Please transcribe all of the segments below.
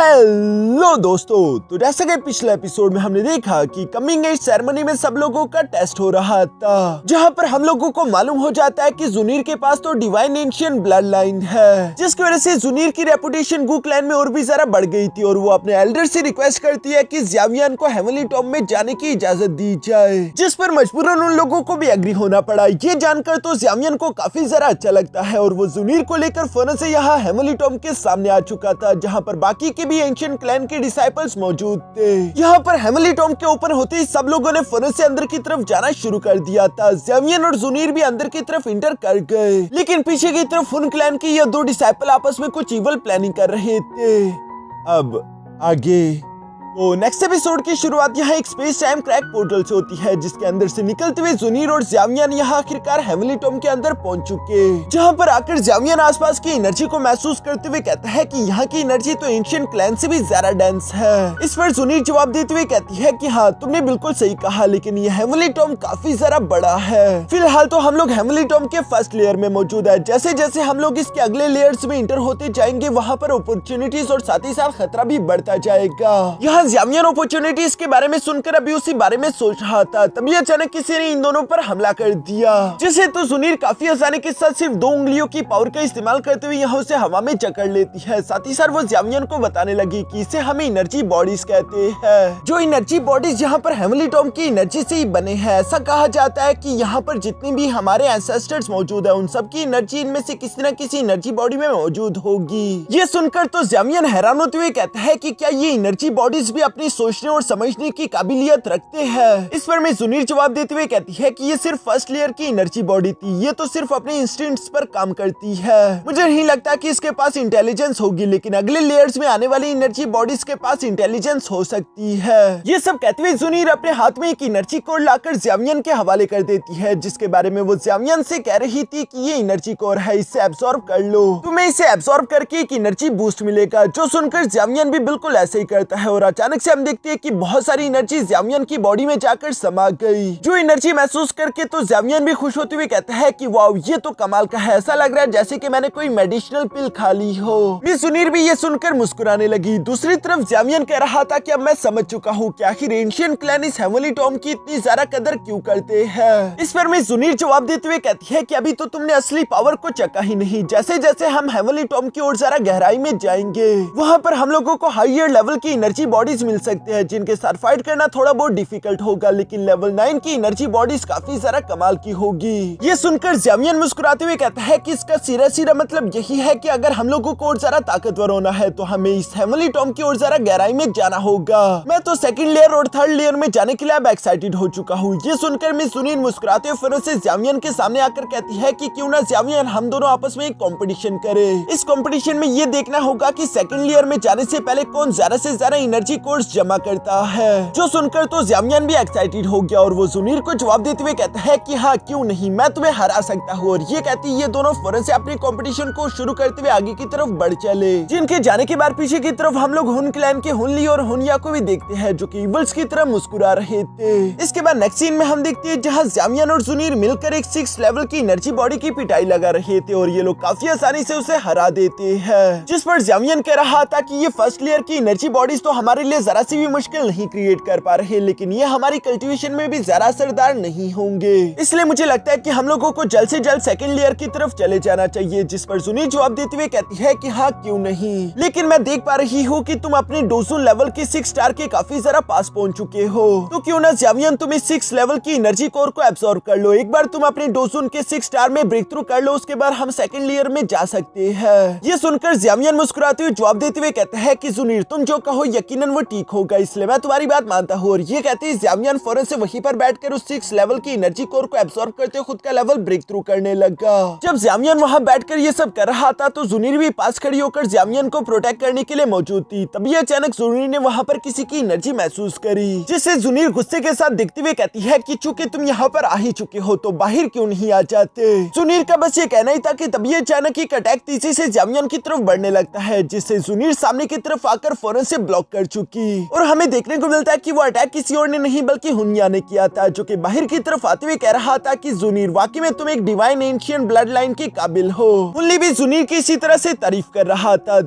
Hello दोस्तों, तो जैसा कि पिछले एपिसोड में हमने देखा कि कमिंग एज सेरेमनी में सब लोगों का टेस्ट हो रहा था, जहां पर हम लोगों को मालूम हो जाता है कि जुनीर के पास तो डिवाइन एंशिएंट ब्लड लाइन है, जिसकी वजह से जुनीर की रेपुटेशन गू क्लैन में और भी ज्यादा बढ़ गई थी और वो अपने एल्डर से रिक्वेस्ट करती है कि ज़्यावियन को हेवनली टॉम में जाने की इजाजत दी जाए, जिस पर मजबूरन उन लोगों को भी एग्री होना पड़ा। ये जानकर तो ज़्यावियन को काफी ज्यादा अच्छा लगता है और वो जुनीर को लेकर फौरन से यहाँ हेवनली टॉम के सामने आ चुका था, जहाँ पर बाकी के भी एंशिएंट क्लैन के डिसाइपल्स मौजूद थे। यहाँ पर हेवनली टॉम के ओपन होते ही सब लोगों ने फौरन से अंदर की तरफ जाना शुरू कर दिया था। ज़्यावियन और जुनीर भी अंदर की तरफ इंटर कर गए, लेकिन पीछे की तरफ हुन क्लैन के ये दो डिसाइपल आपस में कुछ इवल प्लानिंग कर रहे थे। अब आगे तो नेक्स्ट एपिसोड की शुरुआत यहाँ एक स्पेस टाइम क्रैक पोर्टल से होती है, जिसके अंदर से निकलते हुए जुनीर और ज़्यावियन यहाँ आखिरकार हेवनली टॉम के अंदर पहुंच चुके, जहाँ पर आकर ज़्यावियन आसपास की एनर्जी को महसूस करते हुए कहता है कि यहाँ की एनर्जी तो एंशिएंट क्लैन से भी ज्यादा डेंस है। इस पर जुनीर जवाब देते हुए कहती है कि हाँ, तुमने बिल्कुल सही कहा, लेकिन ये हेवनली टॉम काफी ज्यादा बड़ा है। फिलहाल तो हम लोग हेवनली टॉम के फर्स्ट लेयर में मौजूद है, जैसे जैसे हम लोग इसके अगले लेयर्स में इंटर होते जाएंगे वहाँ पर अपॉर्चुनिटीज और साथ ही साथ खतरा भी बढ़ता जाएगा। यहाँ ज़्यावियन अपॉर्चुनिटीज के बारे में सुनकर अभी उसी बारे में सोच रहा था, तभी अचानक किसी ने इन दोनों पर हमला कर दिया, जिसे तो जुनीर काफी आसानी के साथ सिर्फ 2 उंगलियों की पावर का इस्तेमाल करते हुए यहाँ उसे हवा में जकड़ लेती है। साथ ही साथ वो ज़्यावियन को बताने लगी कि इसे हम एनर्जी बॉडीज कहते हैं, जो एनर्जी बॉडीज यहाँ पर हेवनली टॉम की एनर्जी से ही बने हैं। ऐसा कहा जाता है कि यहाँ पर जितनी भी हमारे एंसेस्टर्स मौजूद है, उन सबकी एनर्जी इनमें से किसी न किसी एनर्जी बॉडी में मौजूद होगी। ये सुनकर तो ज़्यावियन हैरान होते हुए कहता है कि क्या ये एनर्जी बॉडीज भी अपनी सोचने और समझने की काबिलियत रखते हैं। इस पर मैं जुनीर जवाब देते हुए कहती है कि ये सिर्फ फर्स्ट लेयर की एनर्जी बॉडी थी, ये तो सिर्फ अपने इंस्टिंक्ट्स पर काम करती है। मुझे नहीं लगता कि इसके पास इंटेलिजेंस होगी, लेकिन अगले लेयर्स में आने वाली एनर्जी बॉडीज के पास इंटेलिजेंस हो सकती है। ये सब कहते हुए जुनीर अपने हाथ में एक एनर्जी कोर लाकर ज़्यावियन के हवाले कर देती है, जिसके बारे में वो ज़्यावियन से कह रही थी कि ये एनर्जी कोर है, इसे एब्सॉर्ब कर लो, तुम्हें इसे एब्सॉर्ब करके एक एनर्जी बूस्ट मिलेगा। जो सुनकर ज़्यावियन भी बिल्कुल ऐसे ही करता है और अचानक से हम देखते हैं कि बहुत सारी एनर्जी ज़्यावियन की बॉडी में जाकर समा गई। जो एनर्जी महसूस करके तो ज़्यावियन भी खुश होते हुए कहता है कि वाओ, ये तो कमाल का है, ऐसा लग रहा है जैसे कि मैंने कोई मेडिसिनल पिल खा ली हो। मिस जुनीर भी ये सुनकर मुस्कुराने लगी। दूसरी तरफ ज़्यावियन कह रहा था कि अब मैं समझ चुका हूँ कि आखिर एंशिएंट क्लैन इस हेवनली टॉम की इतनी ज्यादा कदर क्यों करते हैं। इस पर मिस जुनीर जवाब देते हुए कहती है कि अभी तो तुमने असली पावर को चखा ही नहीं। जैसे जैसे हम हेवनली टॉम की ओर जरा गहराई में जाएंगे, वहाँ पर हम लोगों को हायर लेवल की एनर्जी बॉडीज मिल सकते हैं, जिनके साथ फाइट करना थोड़ा बहुत डिफिकल्ट होगा, लेकिन लेवल 9 की एनर्जी बॉडीज काफी ज्यादा कमाल की होगी। ये सुनकर ज़्यावियन मुस्कुराते हुए कहता है कि इसका सीधा सीधा मतलब यही है कि अगर हम लोगों को और जरा ताकतवर होना है तो हमें इस हेवनली टॉम की ओर जरा गहराई में जाना होगा। मैं तो सेकंड लेयर और थर्ड लेयर में जाने के लिए अब एक्साइटेड हो चुका हूँ। ये सुनकर मिस जुनीर मुस्कुराते हुए फिर से ज़्यावियन के सामने आकर कहती है कि क्यों ना ज़्यावियन हम दोनों आपस में एक कंपटीशन करें। इस कंपटीशन में ये देखना होगा कि सेकंड लेयर में जाने से पहले कौन ज्यादा से ज्यादा एनर्जी कोर्स जमा करता है। जो सुनकर तो ज़्यावियन भी एक्साइटेड हो गया और वो जुनीर को जवाब देते हुए कहता है कि हाँ, क्यों नहीं, मैं तुम्हें हरा सकता हूँ। और ये कहती ये दोनों फौरन से अपने कंपटीशन को शुरू करते हुए आगे की तरफ बढ़ चले, जिनके जाने के बाद पीछे की तरफ हम लोग हुन क्लैन के हुनली और हुनिया को भी देखते हैं, जो कि इवल्स की तरह मुस्कुरा रहे थे। इसके बाद नेक्स्ट सीन में हम देखते हैं जहाँ ज़्यावियन और जुनीर मिलकर एक 6 लेवल की एनर्जी बॉडी की पिटाई लगा रहे थे और ये लोग काफी आसानी से उसे हरा देते हैं। जिस पर ज़्यावियन कह रहा था कि ये फर्स्ट लेयर की एनर्जी बॉडीज तो हमारे लिए जरा सी भी मुश्किल नहीं क्रिएट कर पा रहे, लेकिन ये हमारी कल्टीवेशन में भी ज्यादा असरदार नहीं होंगे, इसलिए मुझे लगता है कि हम लोगों को जल्द से जल्द सेकंड लेयर की तरफ चले जाना चाहिए। जिस पर जुनीर जवाब देते हुए कहती है कि हाँ, क्यों नहीं, लेकिन मैं देख पा रही हूँ कि तुम अपने डोज़ुन लेवल के 6 स्टार के काफी ज्यादा पास पहुंच चुके हो, तो क्यों ना ज़्यावियन तुम इस 6 लेवल की एनर्जी कोर को एब्सॉर्ब कर लो। एक बार तुम अपने डोज़ुन के 6 स्टार में ब्रेक थ्रू कर लो, उसके बाद हम सेकंड लेयर में जा सकते हैं। ये सुनकर ज़्यावियन मुस्कुराते हुए जवाब देते हुए कहता है कि जुनीर, तुम जो कहो यकीनन वो ठीक होगा, इसलिए मैं तुम्हारी बात मानता हूँ। और ये कहते ही ज़्यावियन फौरन से वहीं पर बैठकर उस 6 लेवल की एनर्जी कोर को एब्सॉर्ब करते खुद का लेवल ब्रेक थ्रू करने लगा। जब ज़्यावियन वहाँ बैठकर ये सब कर रहा था तो जुनीर भी पास खड़ी होकर ज़्यावियन को प्रोटेक्ट करने के लिए मौजूद थी। तभी अचानक जुनीर ने वहाँ पर किसी की एनर्जी महसूस करी, जिससे जुनीर गुस्से के साथ देखते हुए कहती है कि चूंकि तुम यहाँ पर आ ही चुके हो तो बाहर क्यों नहीं आ जाते। जुनीर का बस ये कहना ही था कि तभी अचानक एक अटैक तेजी से ज़्यावियन की तरफ बढ़ने लगता है, जिससे जुनीर सामने की तरफ आकर फौरन से ब्लॉक कर चुकी और हमें देखने को मिलता है कि वो अटैक किसी और ने नहीं बल्कि हुनिया ने किया था, जो कि बाहर की तरफ आते हुए कह रहा था कि जुनीर, वाकई में तुम एक डिवाइन एंशिएंट ब्लड लाइन के काबिल हो। हुनली भी जुनीर की इसी तरह से तारीफ कर रहा था।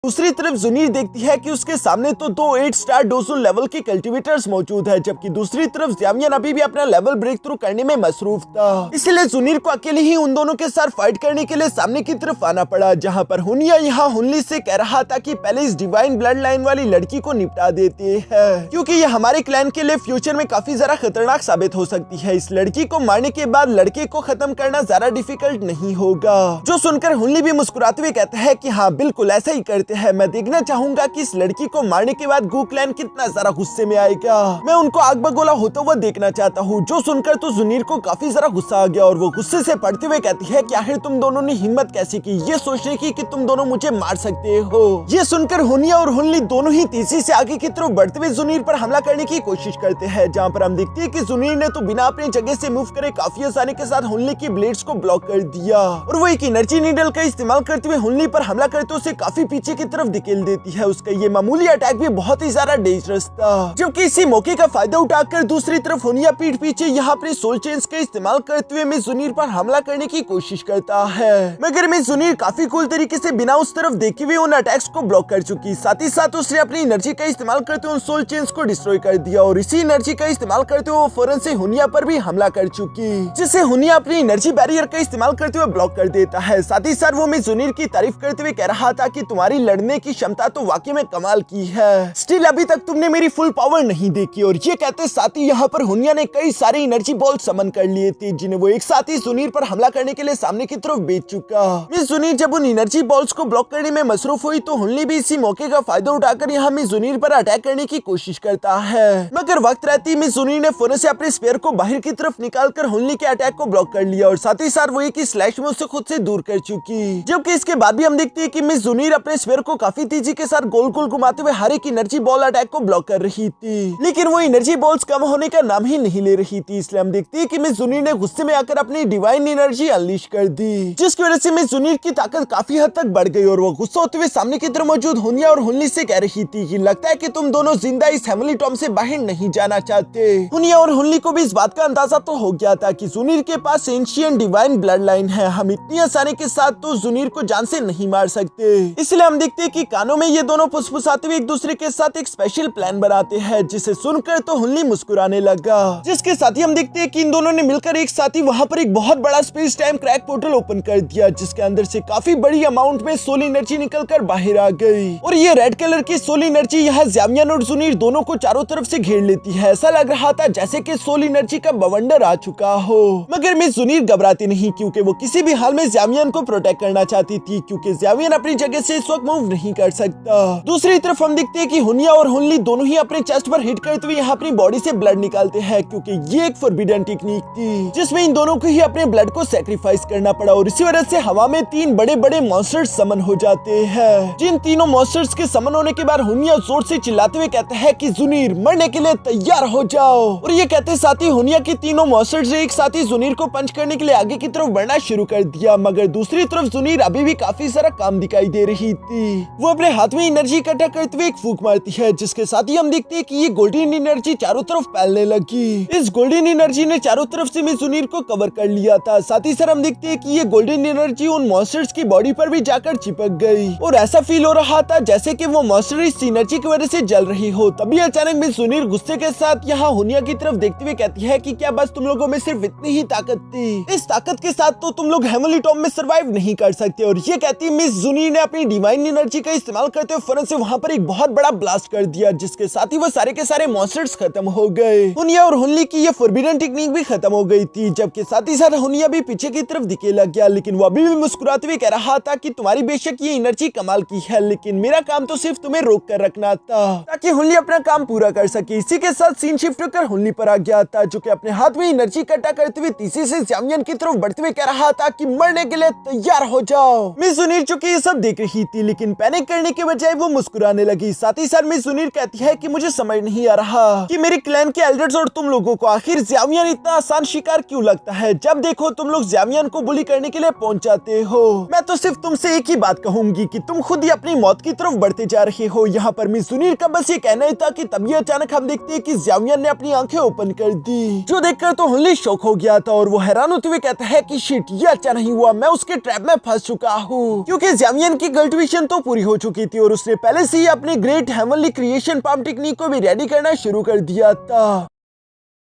दूसरी तरफ जुनीर देखती है कि उसके सामने तो 2 8 स्टार डोजुन लेवल के कल्टीवेटर्स मौजूद है, जबकि दूसरी तरफ ज़ावियन अभी भी अपना लेवल ब्रेक थ्रू करने में मसरूफ था। इसलिए जुनीर को अकेले ही उन दोनों के साथ फाइट करने के लिए सामने की तरफ आना पड़ा, जहां पर हुनिया यहाँ हुनली से कह रहा था कि पहले इस डिवाइन ब्लड लाइन वाली लड़की को निपटा देते हैं, क्योंकि ये हमारे क्लैन के लिए फ्यूचर में काफी ज्यादा खतरनाक साबित हो सकती है। इस लड़की को मारने के बाद लड़के को खत्म करना ज्यादा डिफिकल्ट नहीं होगा। जो सुनकर हुनली भी मुस्कुराते हुए कहता है कि हाँ बिल्कुल ऐसा ही करते हैं। मैं देखना चाहूंगा कि इस लड़की को मारने के बाद गू क्लैन कितना ज्यादा गुस्से में आएगा। मैं उनको आग बगोला होता हुआ देखना चाहता हूँ। जो सुनकर तो जुनीर को काफी ज्यादा गुस्सा आ गया और वो गुस्से से पड़ते हुए कहती है कि आखिर तुम दोनों ने हिम्मत कैसे की ये सोचने की कि तुम दोनों मुझे मार सकते हो। ये सुनकर हुनिया और हुनली दोनों ही तेजी से आगे की तरफ बढ़ते हुए जुनीर पर हमला करने की कोशिश करते हैं, जहाँ पर हम देखते हैं कि जुनीर ने तो बिना अपनी जगह से मूव करे काफी आसानी के साथ हुनली की ब्लेड्स को ब्लॉक कर दिया और वो एक एनर्जी नीडल का इस्तेमाल करते हुए हुनली पर हमला करते उसे काफी पीछे की तरफ धकेल देती है। उसका ये मामूली अटैक भी बहुत ही ज्यादा डेंजरस था, जबकि इसी मौके का फायदा उठाकर दूसरी तरफ हुनिया पीठ पीछे यहाँ अपने सोल चेन्स का इस्तेमाल करते हुए मिस जुनीर पर हमला करने की कोशिश करता है, मगर मिस जुनीर काफी कूल तरीके से बिना उस तरफ देखे हुए उन अटैक्स को ब्लॉक कर चुकी। साथ ही साथ उसने अपनी एनर्जी का इस्तेमाल करते हुए उन सोल चेन्स को डिस्ट्रॉय कर दिया और इसी एनर्जी का इस्तेमाल करते हुए वो फौरन से हुनिया पर भी हमला कर चुकी, जिसे हुनिया अपनी एनर्जी बैरियर का इस्तेमाल करते हुए ब्लॉक कर देता है। साथ ही साथ वो मिस जुनीर की तारीफ करते हुए कह रहा था कि तुम्हारी लड़ने की क्षमता तो वाकई में कमाल की है, स्टिल अभी तक तुमने मेरी फुल पावर नहीं देखी। और ये कहते साथ ही यहाँ पर हुनिया ने कई सारे एनर्जी बॉल समन कर लिए थे, जिन्हें वो एक साथ ही जुनीर पर हमला करने के लिए सामने की तरफ भेज चुका। मिस जुनीर जब उन एनर्जी बॉल्स को ब्लॉक करने में मसरूफ हुई तो हुनली भी इसी मौके का फायदा उठाकर यहाँ मिस जुनीर पर अटैक करने की कोशिश करता है, मगर वक्त रहती मिस जुनीर ने फौरन से अपने स्पेयर को बाहर की तरफ निकालकर हुनली के अटैक को ब्लॉक कर लिया और साथ ही साथ वो एक ही स्लैश में उसे खुद से दूर कर चुकी। जबकि इसके बाद भी हम देखते हैं कि मिस जुनीर अपने स्पेयर को काफी तेजी के साथ गोल गोल घुमाते हुए हर एक एनर्जी बॉल अटैक को ब्लॉक कर रही थी, लेकिन वो एनर्जी बॉल्स कम होने का नाम ही नहीं ले रही थी। इसलिए हम देखते हैं कि मिस जुनीर ने गुस्से में आकर अपनी डिवाइन एनर्जी अनलीश कर दी, जिसकी वजह से मिस जुनीर की ताकत काफी हद तक बढ़ गई और वो गुस्सा होते हुए सामने की तरफ मौजूद हुनिया और हुनली से कह रही थी कि लगता है कि तुम दोनों जिंदा इस हेमली टॉम से बाहर नहीं जाना चाहते। हुनिया और हुनली को भी इस बात का अंदाजा तो हो गया था कि जुनीर के पास एंशिएंट डिवाइन ब्लड लाइन है, हम इतनी आसानी के साथ तो जुनीर को जान से नहीं मार सकते। इसलिए हम देखते हैं कि कानों में ये दोनों फुसफुसाते हुए एक दूसरे के साथ एक स्पेशल प्लान बनाते हैं, जिसे सुनकर तो हुनली मुस्कुराने लगा, जिसके साथ ही हम देखते हैं कि इन दोनों ने मिलकर एक साथ ही वहाँ पर एक बहुत बड़ा space time crack portal open कर दिया, जिसके अंदर से काफी बड़ी अमाउंट में सोल एनर्जी निकलकर बाहर आ गई और ये रेड कलर की सोल एनर्जी यहाँ ज़ावियन और जुनीर दोनों को चारों तरफ से घेर लेती है। ऐसा लग रहा था जैसे कि सोल एनर्जी का बवंडर आ चुका हो, मगर मिस जुनीर घबराती नहीं, क्योंकि वो किसी भी हाल में ज़ावियन को प्रोटेक्ट करना चाहती थी, क्योंकि ज़ावियन अपनी जगह से इस वक्त मूव नहीं कर सकता। दूसरी तरफ हम देखते हैं कि हुनिया और हुनली दोनों ही अपने चेस्ट पर हिट करते हुए यहाँ अपनी बॉडी से ब्लड निकालते हैं, क्योंकि ये एक फॉरबिडन टेक्निक थी जिसमें इन दोनों को ही अपने ब्लड को सैक्रिफाइस करना पड़ा और इसी वजह से हवा में 3 बड़े बड़े मॉन्स्टर्स समन हो जाते हैं। जिन तीनों मॉन्स्टर्स के समन होने के बाद हुनिया जोर से चिल्लाते हुए कहता है कि जुनीर मरने के लिए तैयार हो जाओ, और ये कहते साथ ही हुनिया की तीनों मॉन्स्टर्स ने एक साथ ही जुनीर को पंच करने के लिए आगे की तरफ बढ़ना शुरू कर दिया, मगर दूसरी तरफ जुनीर अभी भी काफी सारा काम दिखाई दे रही थी। वो अपने हाथ में एनर्जी इकट्ठा करते हुए एक फूंक मारती है, जिसके साथ ही हम देखते हैं कि ये गोल्डन एनर्जी चारों तरफ फैलने लगी। इस गोल्डन एनर्जी ने चारों तरफ से मिस जुनीर को कवर कर लिया था। साथ ही साथ हम देखते हैं कि ये गोल्डन एनर्जी उन मॉन्स्टर्स की बॉडी पर भी जाकर चिपक गई और ऐसा फील हो रहा था जैसे कि वो मॉन्स्टर इस एनर्जी की वजह से जल रही हो। तभी अचानक मिस जुनीर गुस्से के साथ यहाँ हुनिया की तरफ देखते हुए कहती है कि क्या बस तुम लोगों में सिर्फ इतनी ही ताकत थी? इस ताकत के साथ तो तुम लोग हेमली टॉम में सर्वाइव नहीं कर सकते। और ये कहती मिस जुनीर ने अपनी डिवाइन एनर्जी का इस्तेमाल करते हुए फौरन से वहाँ पर एक बहुत बड़ा ब्लास्ट कर दिया, जिसके साथ ही वो सारे के सारे मॉन्स्टर्स खत्म हो गए। हुनिया और हुनली की ये फॉरबिडन टेक्निक भी खत्म हो गई थी, जबकि साथ ही साथ हुनिया भी पीछे की तरफ दिखे लग गया, लेकिन वो अभी भी मुस्कुराते हुए कह रहा था कि तुम्हारी बेशक ये एनर्जी कमाल की है, लेकिन मेरा काम तो सिर्फ तुम्हें रोक कर रखना था ताकि हुनली अपना काम पूरा कर सके। इसी के साथ सीन शिफ्ट होकर हुनली पर आ गया था, जो कि अपने हाथ में एनर्जी इकट्ठा करते हुए तीसरे से ज़ावियन की तरफ बढ़ते हुए कह रहा था कि मरने के लिए तैयार हो जाओ। मिस जुनीर चुकी ये सब देख रही थी, लेकिन पैनिक करने के बजाय वो मुस्कुराने लगी। साथ ही साथ मिस जुनीर कहती है कि मुझे समझ नहीं आ रहा कि मेरे क्लैन के एल्डर्स और तुम लोगों को आखिर ज़ावियन इतना आसान शिकार क्यों लगता है। जब देखो तुम लोग ज़ावियन को बुली करने के लिए पहुंच जाते हो। मैं तो सिर्फ तुमसे एक ही बात कहूंगी कि तुम खुद ही अपनी मौत की तरफ बढ़ते जा रहे हो। यहाँ पर मिस जुनीर का बस ये कहना ही था कि तभी अचानक हम देखते हैं कि ज़ावियन ने अपनी आंखें ओपन कर दी, जो देखकर तो हुनली शॉक हो गया था और वो हैरान होते हुए कहता है कि शिट, ये अच्छा नहीं हुआ, मैं उसके ट्रैप में फंस चुका हूँ, क्योंकि ज़ावियन की कल्टिवेशन तो पूरी हो चुकी थी और उसने पहले से ही अपने great heavenly creation palm technique को भी रेडी करना शुरू कर दिया था,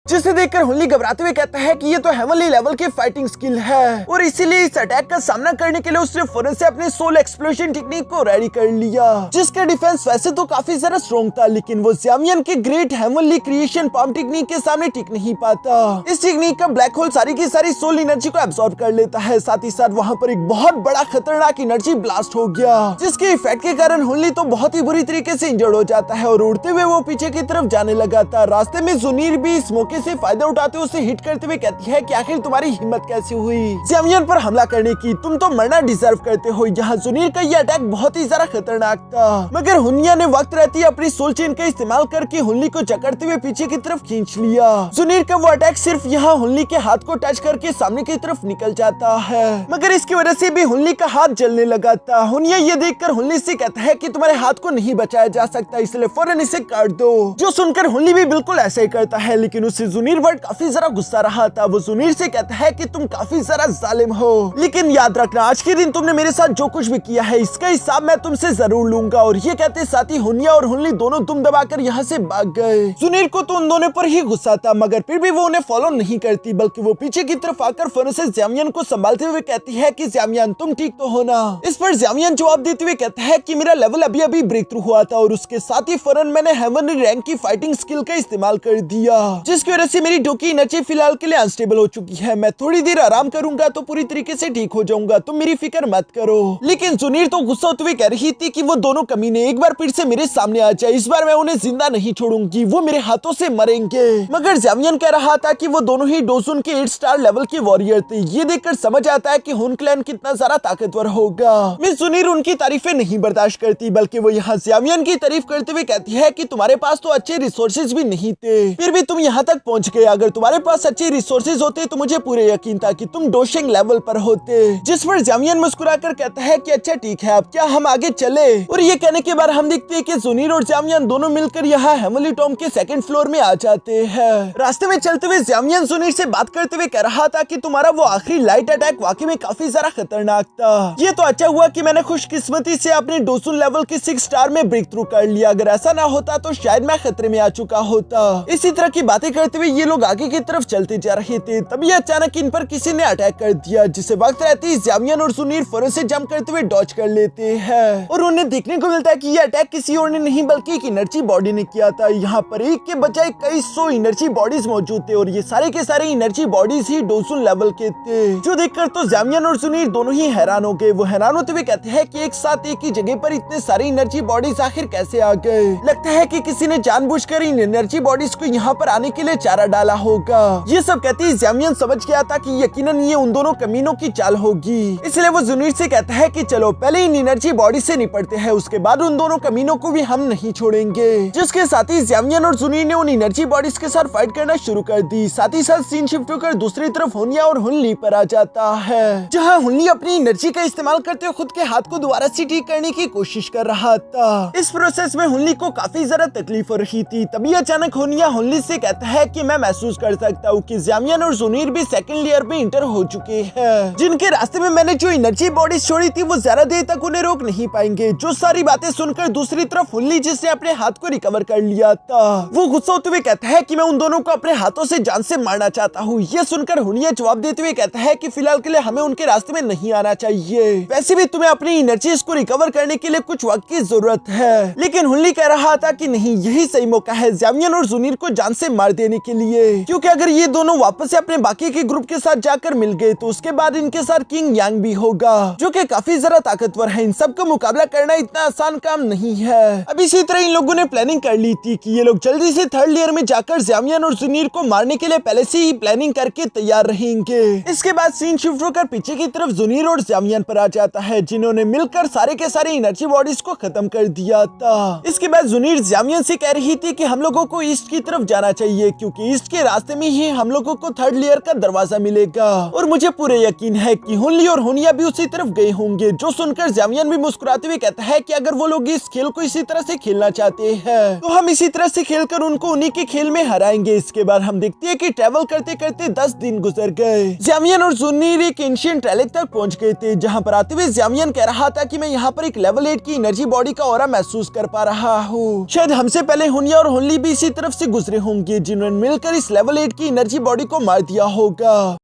जिसे देखकर हुनली घबराते हुए कहता है कि ये तो हेवनली लेवल की फाइटिंग स्किल है और इसीलिए इस अटैक का सामना करने के लिए उसने फौरन से अपने सोल एक्सप्लोजन टेक्निक को रेडी कर लिया, जिसका डिफेंस वैसे तो काफी ज्यादा स्ट्रॉन्ग था, लेकिन वो ज़्यामियन के great heavenly creation palm technique के सामने टिक नहीं पाता। इस टेक्निक का ब्लैक होल सारी की सारी सोल एनर्जी को एब्सॉर्ब कर लेता है, साथ ही साथ वहाँ पर एक बहुत बड़ा खतरनाक एनर्जी ब्लास्ट हो गया, जिसके इफेक्ट के कारण हुनली तो बहुत ही बुरी तरीके से इंजर्ड हो जाता है और उड़ते हुए वो पीछे की तरफ जाने लगा था। रास्ते में जुनीर भी इस मौके से फायदा उठाते उसे हिट करते हुए कहती है कि आखिर तुम्हारी हिम्मत कैसे हुई ज़्यामियन पर हमला करने की, तुम तो मरना डिजर्व करते हो। यहाँ जुनीर का ये अटैक बहुत ही ज्यादा खतरनाक था, मगर हुनिया ने वक्त रहती अपनी सोल चेन का इस्तेमाल करके हुनली को जकड़ते हुए पीछे की तरफ खींच लिया। जुनीर का वो अटैक सिर्फ यहाँ हुनली के हाथ को टच करके सामने की तरफ निकल जाता है, मगर इसकी वजह से भी हुनली का हाथ जलने लगा था। हुनिया ये देखकर हुनली से कहता है कि तुम्हारे हाथ को नहीं बचाया जा सकता, इसलिए फौरन इसे काट दो, जो सुनकर हुनली भी बिल्कुल ऐसा ही करता है, लेकिन उससे जुनीर काफी जरा गुस्सा रहा था। वो जुनीर से कहता है कि तुम काफी जरा जालिम हो, लेकिन याद रखना आज के दिन तुमने मेरे साथ जो कुछ भी किया है इसका हिसाब मैं तुमसे जरूर लूंगा। और ये कहते साथ ही हुनिया और हुनली दोनों दुम दबाकर यहाँ से भाग गए। जुनीर को तो उन दोनों पर ही गुस्सा था, मगर फिर भी वो उन्हें फॉलो नहीं करती, बल्कि वो पीछे की तरफ आकर फौरन से ज़्यामियन को संभालते हुए कहती है कि ज़्यामियन तुम ठीक तो हो ना। इस पर ज़्यामियन जवाब देते हुए कहता है कि मेरा लेवल अभी अभी ब्रेक थ्रू हुआ था और उसके साथ ही फौरन मैंने हेवनली रैंक की फाइटिंग स्किल का इस्तेमाल कर दिया, जिसकी वजह से मेरी डोकी एनर्जी फिलहाल के लिए अनस्टेबल हो चुकी है। मैं थोड़ी देर आराम करूंगा तो पूरी तरीके से ठीक हो जाऊंगा, तुम मेरी फिक्र मत करो। लेकिन जुनीर तो गुस्सा होते हुए कह रही थी कि वो दोनों कमीने एक बार फिर से मेरे सामने आ जाए, इस बार मैं उन्हें जिंदा नहीं छोड़ूंगी, वो मेरे हाथों से मरेंगे। मगर ज़्यामियन कह रहा था कि वो दोनों ही डोजुन के 8 स्टार लेवल के वॉरियर थे। ये देखकर समझ आता है कि हुन क्लैन कितना ज्यादा ताकतवर होगा। मिस जुनीर उनकी तारीफें नहीं बर्दाश्त करती, बल्कि वो यहाँ ज़्यामियन की तारीफ करते हुए कहती है कि तुम्हारे पास तो अच्छे रिसोर्सेज भी नहीं थे, फिर भी तुम यहाँ तक पहुँच गए। अगर तुम्हारे पास अच्छे रिसोर्सेज होते तो मुझे पूरे यकीन था कि तुम डोशिंग लेवल पर होते। जिस पर ज़्यामियन मुस्कुराकर कहता है कि अच्छा ठीक है, अब क्या हम आगे चले। और ये कहने के बाद हम देखते हैं कि जुनीर और ज़्यामियन दोनों मिलकर यहाँ हेवनली टॉम के सेकंड फ्लोर में आ जाते हैं। रास्ते में चलते हुए ज़्यामियन जुनीर से बात करते हुए कह रहा था कि तुम्हारा वो आखिरी लाइट अटैक वाकई में काफी ज्यादा खतरनाक था। ये तो अच्छा हुआ कि मैंने खुशकिस्मती से अपने डोसुन लेवल के 6 स्टार में ब्रेक थ्रू कर लिया, अगर ऐसा ना होता तो शायद मैं खतरे में आ चुका होता। इसी तरह की बातें करते हुए ये लोग आगे की तरफ चलते जा रहे थे, तभी अचानक इन पर किसी ने अटैक कर दिया, जिसे वक्त रहते ही ज़्यामियन और जुनीर फौरन से जंप करते हुए डॉज कर लेते हैं। और उन्हें देखने को मिलता है कि ये अटैक किसी और ने नहीं बल्कि एक एनर्जी बॉडी ने किया था। यहाँ पर एक के बजाय कई 100 एनर्जी बॉडीज मौजूद थे और ये सारे के सारे एनर्जी बॉडीज ही डोसुन लेवल के थे, जो देखकर तो ज़्यामियन और जुनीर दोनों ही हैरान हो गए। वो हैरान होते हुए कहते हैं कि एक साथ एक ही जगह पर इतने सारे एनर्जी बॉडीज आखिर कैसे आ गए। लगता है कि किसी ने जानबूझकर इन एनर्जी बॉडीज को यहाँ पर आने के लिए चारा डाला होगा। ये सब कहते ही ज़्यामियन समझ गया था कि यकीनन ये उन दोनों कमीनों की चाल होगी, इसलिए वो जुनीर से कहता है कि चलो पहले इन एनर्जी बॉडी से निपटते हैं, उसके बाद उन दोनों कमीनों को भी हम नहीं छोड़ेंगे। जिसके साथ ही ज़्यामियन और जुनीर ने उन एनर्जी बॉडीज के साथ फाइट करना शुरू कर दी। साथ ही साथ सीन शिफ्ट होकर दूसरी तरफ हुनिया और हुनली पर आ जाता है, जहाँ हुनली अपनी एनर्जी का इस्तेमाल करते हुए खुद के हाथ को दोबारा से ठीक करने की कोशिश कर रहा था। इस प्रोसेस में हुनली को काफी ज्यादा तकलीफ हो रही थी। तभी अचानक हुनिया हुनली से कहता है कि मैं महसूस कर सकता हूँ कि ज़्यामियन और जुनीर भी सेकंड लेयर में इंटर हो चुके हैं, जिनके रास्ते में मैंने जो एनर्जी बॉडी छोड़ी थी वो ज्यादा देर तक उन्हें रोक नहीं पाएंगे। जो सारी बातें सुनकर दूसरी तरफ हुनली, जिसने अपने हाथ को रिकवर कर लिया था, वो गुस्सा होते हुए कहता है कि मैं उन दोनों को अपने हाथों से जान से मारना चाहता हूँ। ये सुनकर हुनिया जवाब देते हुए कहता है कि फिलहाल के लिए हमें उनके रास्ते में नहीं आना चाहिए, वैसे भी तुम्हें अपनी एनर्जी को रिकवर करने के लिए कुछ वक्त की जरूरत है। लेकिन हुनली कह रहा था कि नहीं, यही सही मौका है ज़्यामियन और जुनीर को जान से मार देने के लिए, क्योंकि अगर ये दोनों वापस से अपने बाकी के ग्रुप के साथ जाकर मिल गए तो उसके बाद इनके साथ किंग यांग भी होगा, जो कि काफी ज्यादा ताकतवर है। इन सबका मुकाबला करना इतना आसान काम नहीं है। अब इसी तरह इन लोगों ने प्लानिंग कर ली थी कि ये लोग जल्दी से थर्ड लेयर में जाकर ज़्यामियन और जुनीर को मारने के लिए पहले से ही प्लानिंग करके तैयार रहेंगे। इसके बाद सीन शिफ्ट होकर पीछे की तरफ जुनीर और ज़्यामियन पर आ जाता है, जिन्होंने मिलकर सारे के सारे एनर्जी बॉडीज को खत्म कर दिया था। इसके बाद जुनीर ज़्यामियन से कह रही थी कि हम लोगों को ईस्ट की तरफ जाना चाहिए, क्योंकि इसके रास्ते में ही हम लोगों को थर्ड लेयर का दरवाजा मिलेगा। और मुझे पूरे यकीन है कि हुनली और हुनिया भी उसी तरफ गए होंगे। जो सुनकर जैमियन भी मुस्कुराते हुए कहता है कि अगर वो लोग इस खेल को इसी तरह से खेलना चाहते हैं तो हम इसी तरह से खेलकर उनको उन्हीं के खेल में हराएंगे। इसके बाद हम देखते हैं कि ट्रैवल करते करते 10 दिन गुजर गए। जैमियन और जुनीर एक एंशिएंट रेलिक तक पहुंच गए थे, जहां पर आते हुए जैमियन कह रहा था कि मैं यहाँ पर एक लेवल 8 की एनर्जी बॉडी का ऑरा महसूस कर पा रहा हूँ। शायद हमसे पहले हुनिया और हुनली भी इसी तरफ से गुजरे होंगे, जिन्होंने मिलकर इस लेवल 8 की एनर्जी बॉडी को मार दिया होगा।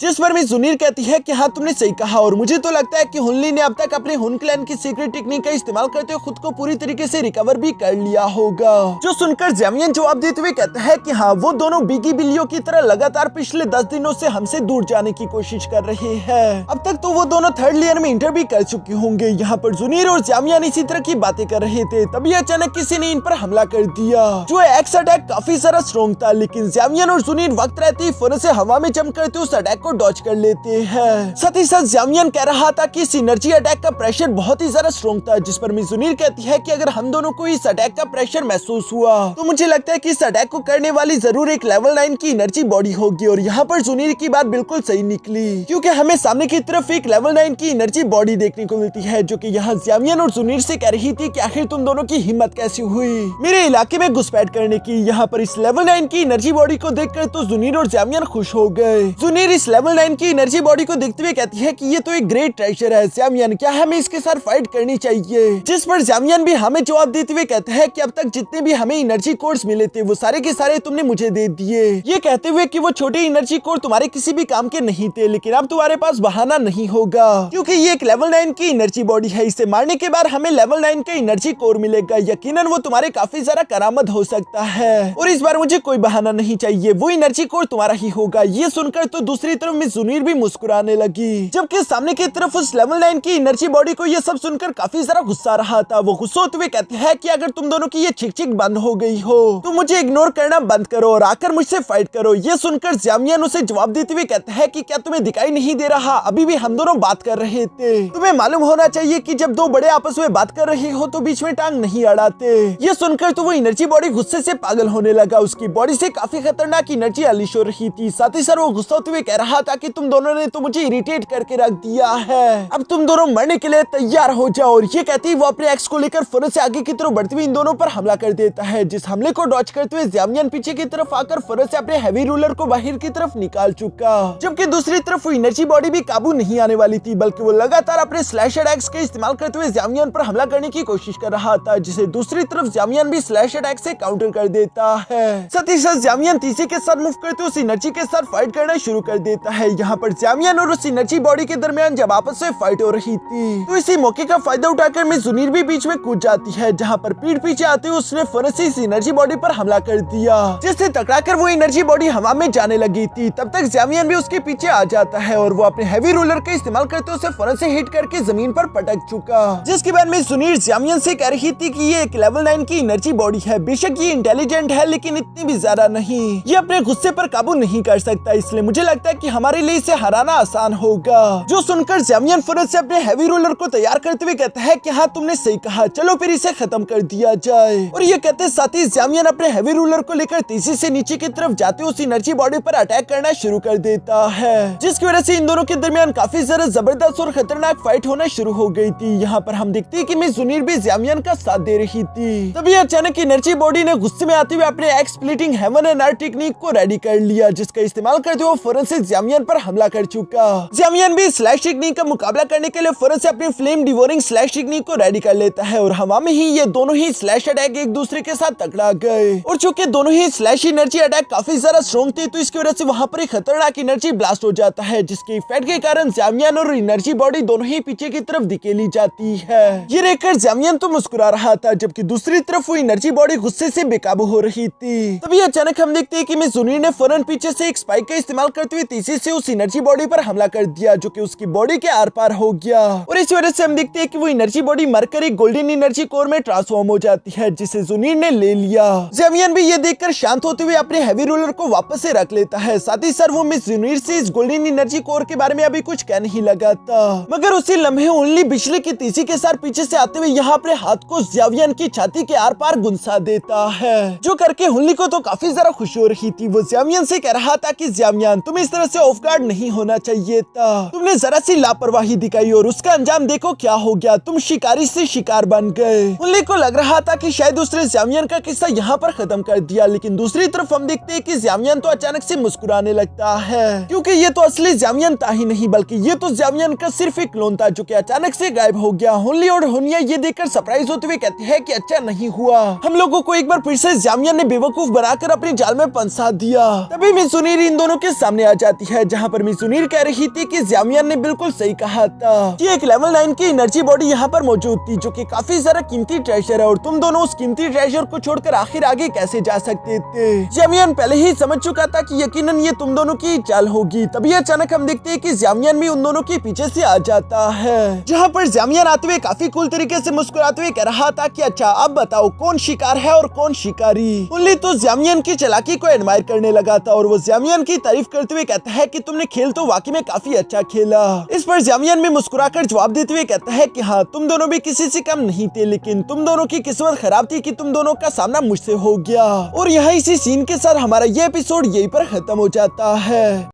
जिस पर मिस जुनीर कहती है कि हाँ तुमने सही कहा, और मुझे तो लगता है कि हुनली ने अब तक अपने हुन क्लैन की सीक्रेट टेक्निक का इस्तेमाल करते हुए खुद को पूरी तरीके से रिकवर भी कर लिया होगा। जो सुनकर जैमियन जवाब देते हुए कहता है कि हाँ वो दोनों बिगी बिल्लियों की तरह लगातार पिछले 10 दिनों से हमसे दूर जाने की कोशिश कर रहे हैं। अब तक तो वो दोनों थर्ड लेयर में इंटर भी कर चुके होंगे। यहाँ पर जुनीर और जैमियन इसी तरह की बातें कर रहे थे, तभी अचानक किसी ने इन पर हमला कर दिया। जो एक्स अटैक काफी सारा स्ट्रॉन्ग था, लेकिन जैमियन और जुनीर वक्त रहते ही फौरन से हवा में जंप करते उस अटैक को डॉज कर लेते हैं। साथ ही साथ जैमियन कह रहा था कि इस एनर्जी अटैक का प्रेशर बहुत ही ज्यादा स्ट्रॉन्ग था, जिस पर मिस जुनीर कहती है कि अगर हम दोनों को इस अटैक का प्रेशर महसूस हुआ तो मुझे लगता है कि इस अटैक को करने वाली जरूर एक लेवल 9 की एनर्जी बॉडी होगी। और यहाँ पर जुनीर की बात बिल्कुल सही निकली, क्योंकि हमें सामने की तरफ एक लेवल 9 की एनर्जी बॉडी देखने को मिलती है, जो कि यहाँ जैमियन और जुनीर से कह रही थी कि आखिर तुम दोनों की हिम्मत कैसी हुई मेरे इलाके में घुसपैठ करने की। यहाँ पर इस लेवल 9 की एनर्जी बॉडी को देखकर तो जुनीर और जैमियन खुश हो गए। जुनीर इस लेवल 9 की एनर्जी बॉडी को देखते हुए कहती है कि ये तो एक ग्रेट ट्रेजर है जैमियन, क्या हमें इसके साथ फाइट करनी चाहिए? जिस पर जैमियन भी हमें जवाब देते हुए कहता है कि अब तक जितने भी हमें एनर्जी कोर्स मिले थे वो सारे के सारे तुमने मुझे दे दिए, ये कहते हुए कि वो छोटे एनर्जी कोर तुम्हारे किसी भी काम के नहीं थे, लेकिन अब तुम्हारे पास बहाना नहीं होगा क्योंकि ये एक लेवल 9 की एनर्जी बॉडी है। इसे मारने के बाद हमें लेवल 9 का एनर्जी कोर मिलेगा, यकीनन वो तुम्हारे काफी सारा करामत हो सकता है और इस बार मुझे कोई बहाना नहीं चाहिए, वो एनर्जी कोर तुम्हारा ही होगा। ये सुनकर तो दूसरी तरफ मिस जुनीर भी मुस्कुराने लगी, जबकि सामने की तरफ उस लेवल 9 की एनर्जी बॉडी को ये सब सुनकर काफी सारा गुस्सा रहा था। वो गुस्सा होते हुए कहते हैं कि अगर तुम दोनों की ये चिक चिक बंद हो गई हो तो मुझे इग्नोर करना बंद करो और आकर मुझसे फाइट करो। ये सुनकर जैमियन उसे जवाब देते हुए कहते हैं कि क्या तुम्हें दिखाई नहीं दे रहा, अभी भी हम दोनों बात कर रहे थे, तुम्हें मालूम होना चाहिए कि जब दो बड़े आपस में बात कर रहे हो तो बीच में टांग नहीं अड़ाते। ये सुनकर तो वो एनर्जी बॉडी गुस्से से पागल होने लगा, उसकी बॉडी से काफी खतरनाक एनर्जी अनलीश हो रही थी। साथ ही साथ वो गुस्सा होते हुए कह रहा था कि तुम दोनों ने तो मुझे इरिटेट करके रख दिया है, अब तुम दोनों मरने के लिए तैयार हो जाओ। और ये कहती वो अपने एक्स को लेकर फौरन से आगे की तरफ बढ़ते हुए इन दोनों पर हमला कर देता है। जिस हमले को डॉज करते हुए जैमियन पीछे की तरफ आकर फौरन से अपने हैवी रूलर को बाहर की तरफ निकाल चुका, जबकि दूसरी तरफ वो एनर्जी बॉडी भी काबू नहीं आने वाली थी, बल्कि वो लगातार अपने स्लैश अटैक्स का इस्तेमाल करते हुए जैमियन पर हमला करने की कोशिश कर रहा था, जिसे दूसरी तरफ जैमियन भी स्लैश अटैक से काउंटर कर देता है। साथ ही साथ जैमियन तीसरे के साथ मूव करते उस एनर्जी के साथ फाइट करना शुरू कर देता है। यहाँ पर जैमियन और उस एनर्जी बॉडी के दरमियान जब आपस में फाइट हो रही थी तो इसी मौके का फायदा उठाकर मिस जुनीर भी बीच में कूद जाती है, जहाँ पर पीठ पीछे आते हुए उसने फौरन से इस एनर्जी बॉडी पर हमला कर दिया, जिससे टकराकर वो एनर्जी बॉडी हवा में जाने लगी थी। तब तक जैमियन भी उसके पीछे आ जाता है और वो अपने हैवी रूलर का इस्तेमाल करते उसे फौरन से हिट करके जमीन पर पटक चुका, जिसके बाद मिस जुनीर जैमियन से कह रही थी कि ये एक लेवल 9 की एनर्जी बॉडी है, बेशक ये इंटेलिजेंट है लेकिन इतनी भी ज्यादा नहीं, ये अपने गुस्से पर काबू नहीं कर सकता, इसलिए मुझे लगता है कि हमारे लिए इसे हराना आसान होगा। जो सुनकर जैमियन फौरन से अपने हैवी रूलर को तैयार करते हुए कहता है कि हाँ तुमने सही कहा, चलो फिर इसे खत्म कर दिया जाए। और ये कहते साथ ही जैमियन अपने हैवी रूलर को लेकर तेजी से नीचे की तरफ जाते उस एनर्जी बॉडी पर अटैक करना शुरू कर देता है, जिसकी वजह से इन दोनों के दरमियान काफी ज्यादा जबरदस्त और खतरनाक फाइट होना शुरू हो गई थी। यहाँ पर हम देखते हैं कि मिस जुनीर भी जैमियन का साथ दे रही थी। तभी अचानक एनर्जी बॉडी ने गुस्से में आते हुए अपने x splitting heaven and earth technique को रेडी कर लिया, जिसका इस्तेमाल करते हुए फौरन से जैमियन पर हमला कर चुका। जैमियन भी स्लैश टेक्निक का मुकाबला करने के लिए फौरन से अपनी फ्लेम डिवोरिंग स्लैश टेक्निक को रेडी कर लेता है और हवा में ही ये दोनों ही स्लैश अटैक एक दूसरे के साथ टकरा गए। और चूंकि दोनों ही स्लैश एनर्जी अटैक काफी ज्यादा स्ट्रॉन्ग थे तो इसकी वजह से वहां पर एक खतरनाक एनर्जी ब्लास्ट हो जाता है, जिसके इफेक्ट के कारण जैमियन और एनर्जी बॉडी दोनों ही पीछे की तरफ धकेली जाती है। ये देखकर जैमियन तो मुस्कुरा रहा था, जबकि दूसरी तरफ वो एनर्जी बॉडी गुस्से से बेकाबू हो रही थी। तभी अचानक हम देखते हैं कि मिस जुनीर ने फौरन पीछे से एक स्पाइक का इस्तेमाल करते हुए तेजी तेजी से उस एनर्जी बॉडी पर हमला कर दिया जो कि उसकी बॉडी के आर पार हो गया और इस वजह से हम देखते हैं कि वो एनर्जी बॉडी मरकर एक गोल्डन एनर्जी कोर में ट्रांसफॉर्म हो जाती है जिसे ज़ुनीर ने ले लिया। ज़ेवियन भी ये देखकर शांत होते हुए अपने हैवी रूलर को वापस से रख लेता है। साथ ही सर वो मिस ज़ुनीर से इस गोल्डन एनर्जी कोर के बारे में अभी कुछ कह नहीं लगाता, मगर उसी लम्हे ओनली बिजली की तेजी के साथ पीछे से आते हुए यहाँ अपने हाथ को ज़ेवियन की छाती के आर पार गुंसा देता है, जो करके हुनली को तो काफी ज्यादा खुशी हो रही थी। वो ज़ेवियन से कह रहा था कि ज़ेवियन तुम इस तरह से ऑफ गार्ड नहीं होना चाहिए था, तुमने जरा सी लापरवाही दिखाई और उसका अंजाम देखो क्या हो गया, तुम शिकारी से शिकार बन गए। हुनली को लग रहा था कि शायद उसने ज़ेवियन का किस्सा यहाँ पर खत्म कर दिया, लेकिन दूसरी तरफ हम देखते हैं कि ज़ेवियन तो अचानक से मुस्कुराने लगता है क्योंकि ये तो असली ज़ेवियन था ही नहीं बल्कि ये तो ज़ेवियन का सिर्फ एक क्लोन था जो कि अचानक से गायब हो गया। हुनली और हुनिया ये देखकर सरप्राइज होते हुए कहते हैं कि अच्छा नहीं हुआ, हम लोगों को एक बार फिर से ज़ेवियन ने बेवकूफ बनाकर अपने जाल में फंसा दिया। तभी मिस ज़ुनीर इन दोनों के सामने आ जाती है, जहाँ पर मिस ज़ुनीर कह रही थी कि ज़ेवियन ने बिल्कुल सही कहा था कि एक लेवल 9 की एनर्जी बॉडी यहाँ पर मौजूद थी जो कि काफी सारा कीमती ट्रेजर है और तुम दोनों उस कीमती ट्रेजर को छोड़कर आखिर आगे कैसे जा सकते थे। ज़ेवियन पहले ही समझ चुका था कि यकीनन ये तुम दोनों की चाल होगी। तभी अचानक हम देखते हैं कि ज़ेवियन भी उन दोनों के पीछे से आ जाता है, जहाँ पर ज़ेवियन आते हुए काफी कूल तरीके से मुस्कुराते हुए कह रहा था कि अच्छा अब बताओ कौन शिकार है और कौन शिकारी। हुनली तो ज़ेवियन की चालाकी को एडमायर करने लगा था और वो ज़ेवियन की तारीफ करते हुए कहता है कि तुमने खेल तो वाकई में काफी अच्छा खेला। इस पर ज़ेवियन भी मुस्कुराकर जवाब देते हुए कहता है कि हाँ तुम दोनों भी किसी से कम नहीं थे, लेकिन तुम दोनों की किस्मत खराब थी कि तुम दोनों का सामना मुझसे हो गया। और यहाँ इसी सीन के साथ हमारा ये एपिसोड यहीं पर खत्म हो जाता है।